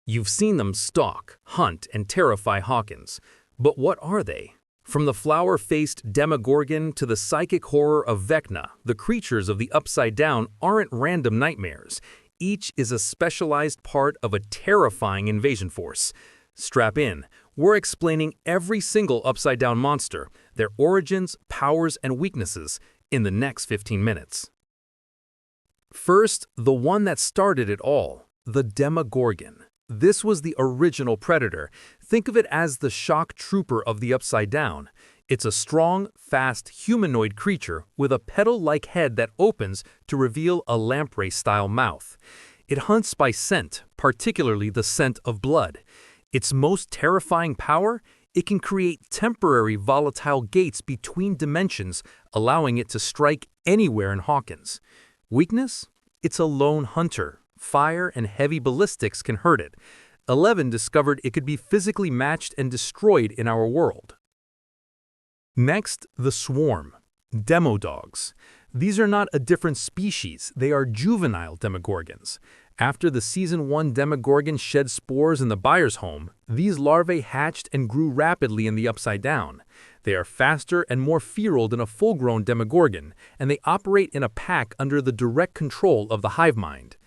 You've seen them stalk, hunt, and terrify Hawkins. But what are they? From the flower-faced Demogorgon to the psychic horror of Vecna, the creatures of the Upside Down aren't random nightmares. Each is a specialized part of a terrifying invasion force. Strap in. We're explaining every single Upside Down monster, their origins, powers, and weaknesses in the next 15 minutes. First, the one that started it all, the Demogorgon. This was the original predator. Think of it as the shock trooper of the Upside Down. It's a strong, fast, humanoid creature with a petal-like head that opens to reveal a lamprey-style mouth. It hunts by scent, particularly the scent of blood. Its most terrifying power? It can create temporary volatile gates between dimensions, allowing it to strike anywhere in Hawkins. Weakness? It's a lone hunter. Fire and heavy ballistics can hurt it. Eleven discovered it could be physically matched and destroyed in our world. Next, the Swarm. Demodogs. These are not a different species, they are juvenile Demogorgons. After the Season 1 Demogorgon shed spores in the Byers home, these larvae hatched and grew rapidly in the Upside Down. They are faster and more feral than a full-grown Demogorgon, and they operate in a pack under the direct control of the hive mind.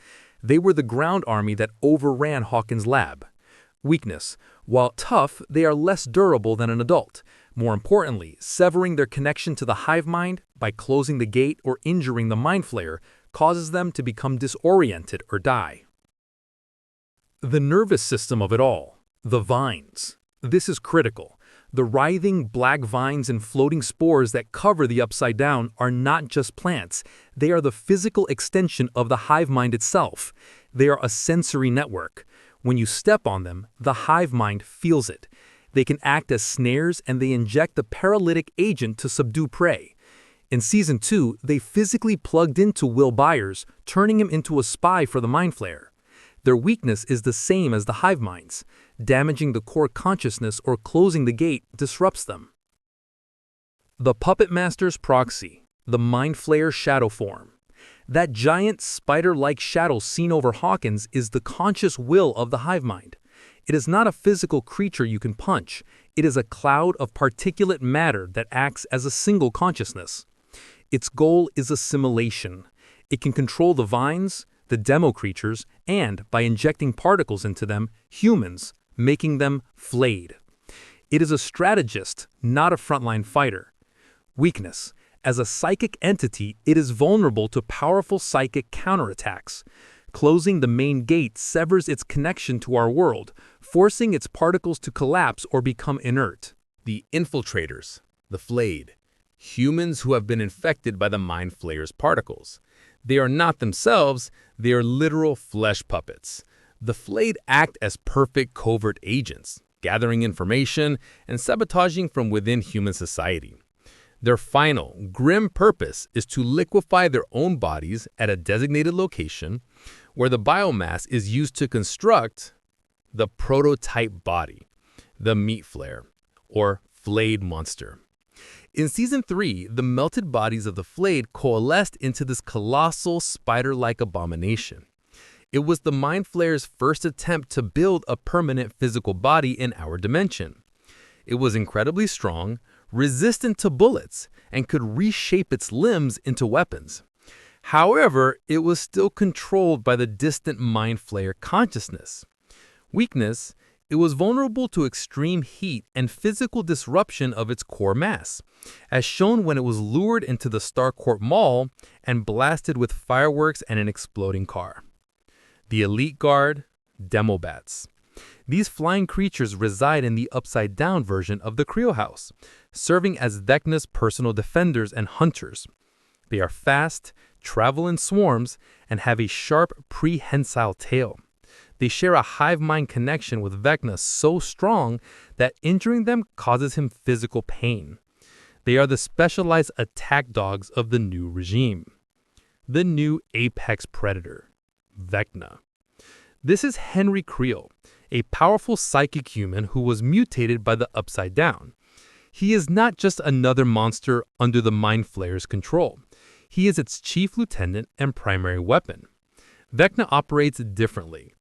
They were the ground army that overran Hawkins' lab. Weakness. While tough, they are less durable than an adult. More importantly, severing their connection to the hive mind by closing the gate or injuring the mind flayer causes them to become disoriented or die. The nervous system of it all. The vines. This is critical. The writhing black vines and floating spores that cover the Upside Down are not just plants. They are the physical extension of the hive mind itself. They are a sensory network. When you step on them, the hive mind feels it. They can act as snares and they inject the paralytic agent to subdue prey. In Season 2, they physically plugged into Will Byers, turning him into a spy for the Mind Flayer. Their weakness is the same as the hive minds. Damaging the core consciousness or closing the gate disrupts them. The Puppet Master's proxy, the Mind Flayer shadow form. That giant spider-like shadow seen over Hawkins is the conscious will of the hive mind. It is not a physical creature you can punch. It is a cloud of particulate matter that acts as a single consciousness. Its goal is assimilation. It can control the vines, the demo creatures, and, by injecting particles into them, humans, making them flayed. It is a strategist, not a frontline fighter. Weakness. As a psychic entity, it is vulnerable to powerful psychic counterattacks. Closing the main gate severs its connection to our world, forcing its particles to collapse or become inert. The infiltrators, the flayed. Humans who have been infected by the Mind Flayer's particles. They are not themselves, they are literal flesh puppets. The flayed act as perfect covert agents, gathering information and sabotaging from within human society. Their final, grim purpose is to liquefy their own bodies at a designated location where the biomass is used to construct the prototype body, the Meat Flayer, or flayed monster. In Season 3, the melted bodies of the flayed coalesced into this colossal spider-like abomination. It was the Mind Flayer's first attempt to build a permanent physical body in our dimension. It was incredibly strong, resistant to bullets, and could reshape its limbs into weapons. However, it was still controlled by the distant Mind Flayer consciousness. Weakness. It was vulnerable to extreme heat and physical disruption of its core mass, as shown when it was lured into the Starcourt Mall and blasted with fireworks and an exploding car. The Elite Guard, Demobats. These flying creatures reside in the upside-down version of the Creo House, serving as Vecna's personal defenders and hunters. They are fast, travel in swarms, and have a sharp prehensile tail. They share a hive mind connection with Vecna so strong that injuring them causes him physical pain. They are the specialized attack dogs of the new regime. The new apex predator, Vecna. This is Henry Creel, a powerful psychic human who was mutated by the Upside Down. He is not just another monster under the Mind Flayer's control. He is its chief lieutenant and primary weapon. Vecna operates differently.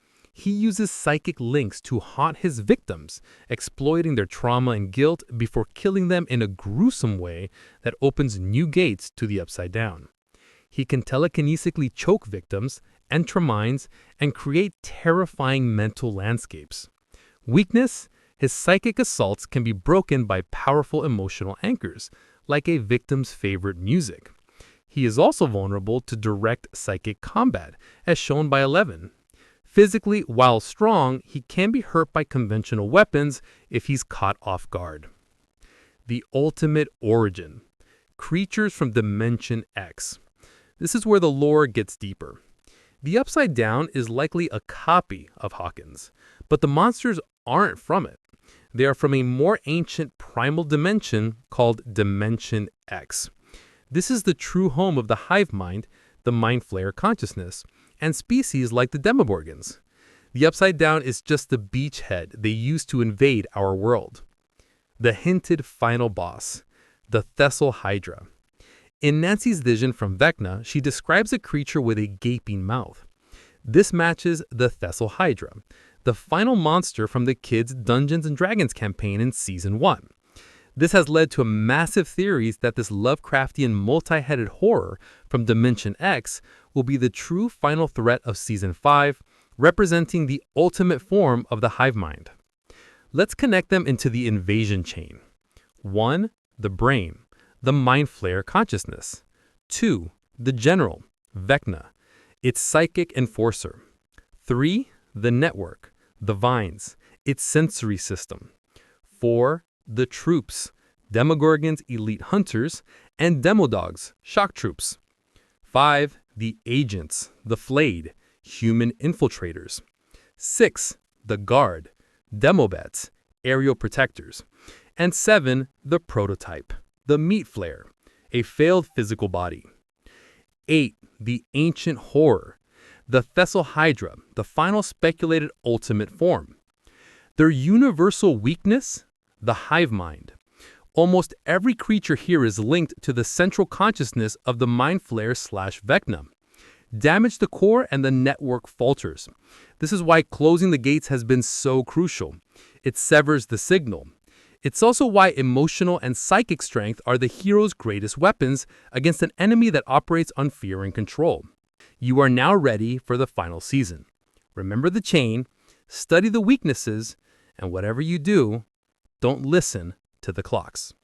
He uses psychic links to haunt his victims, exploiting their trauma and guilt before killing them in a gruesome way that opens new gates to the Upside Down. He can telekinesically choke victims, enter minds, and create terrifying mental landscapes. Weakness: his psychic assaults can be broken by powerful emotional anchors, like a victim's favorite music. He is also vulnerable to direct psychic combat, as shown by Eleven. Physically, while strong, he can be hurt by conventional weapons if he's caught off guard. The ultimate origin: creatures from Dimension X. This is where the lore gets deeper. The Upside Down is likely a copy of Hawkins, but the monsters aren't from it. They are from a more ancient primal dimension called Dimension X. This is the true home of the hive mind, the Mind Flayer consciousness, and species like the Demogorgons. The Upside Down is just the beachhead they use to invade our world. The hinted final boss, the Thessal Hydra. In Nancy's vision from Vecna, she describes a creature with a gaping mouth. This matches the Thessal Hydra, the final monster from the kids' Dungeons & Dragons campaign in Season 1. This has led to massive theories that this Lovecraftian multi-headed horror from Dimension X will be the true final threat of Season 5, representing the ultimate form of the hive mind. Let's connect them into the invasion chain. 1. The brain, the Mind Flayer consciousness. 2. The general, Vecna, its psychic enforcer. 3. The network, the vines, its sensory system. 4. The troops, Demogorgon's elite hunters, and Demodogs, shock troops. 5. The agents, the flayed, human infiltrators. 6. The guard, Demobats, aerial protectors. And 7. The prototype, the Meat Flayer, a failed physical body. 8. The ancient horror, the Thessal Hydra, the final speculated ultimate form. Their universal weakness: the hive mind. Almost every creature here is linked to the central consciousness of the Mind Flayer / Vecna. Damage the core and the network falters. This is why closing the gates has been so crucial. It severs the signal. It's also why emotional and psychic strength are the hero's greatest weapons against an enemy that operates on fear and control. You are now ready for the final season. Remember the chain, study the weaknesses, and whatever you do, don't listen to the clocks.